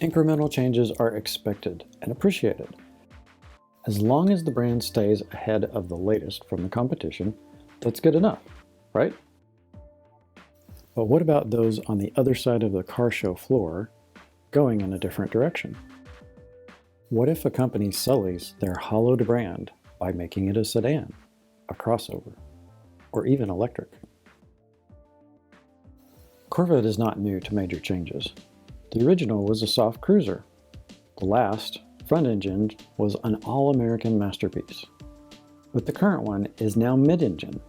Incremental changes are expected and appreciated. As long as the brand stays ahead of the latest from the competition, that's good enough, right? But what about those on the other side of the car show floor going in a different direction? What if a company sullies their hallowed brand by making it a sedan, a crossover, or even electric? Corvette is not new to major changes. The original was a soft cruiser. The last, front engine, was an all-American masterpiece. But the current one is now mid-engine,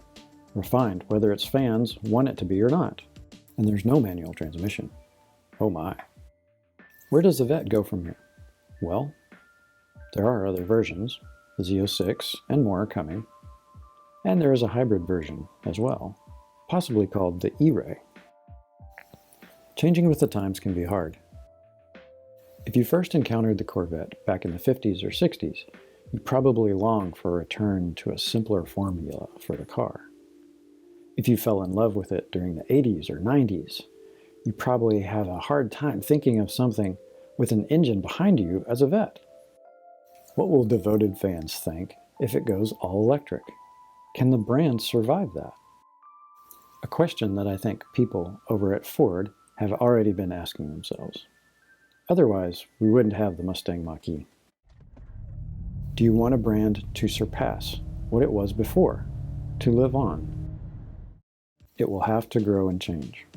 refined whether its fans want it to be or not. And there's no manual transmission. Oh my. Where does the Vette go from here? Well, there are other versions, the Z06 and more are coming. And there is a hybrid version as well, possibly called the E-Ray. Changing with the times can be hard. If you first encountered the Corvette back in the 50s or 60s, you probably long for a return to a simpler formula for the car. If you fell in love with it during the 80s or 90s, you probably have a hard time thinking of something with an engine behind you as a Vette. What will devoted fans think if it goes all electric? Can the brand survive that? A question that I think people over at Ford have already been asking themselves. Otherwise, we wouldn't have the Mustang Mach-E. Do you want a brand to surpass what it was before, to live on? It will have to grow and change.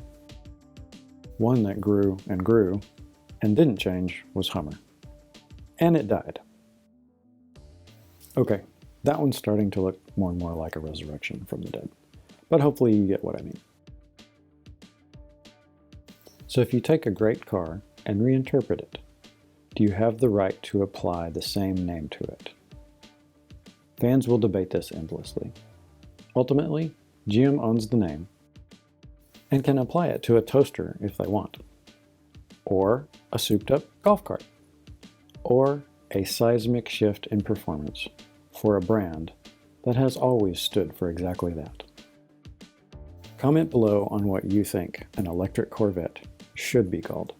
One that grew and didn't change was Hummer. And it died. Okay, that one's starting to look more and more like a resurrection from the dead. But hopefully you get what I mean. So if you take a great car and reinterpret it, do you have the right to apply the same name to it? Fans will debate this endlessly. Ultimately, GM owns the name and can apply it to a toaster if they want, or a souped-up golf cart, or a seismic shift in performance for a brand that has always stood for exactly that. Comment below on what you think an electric Corvette should be called.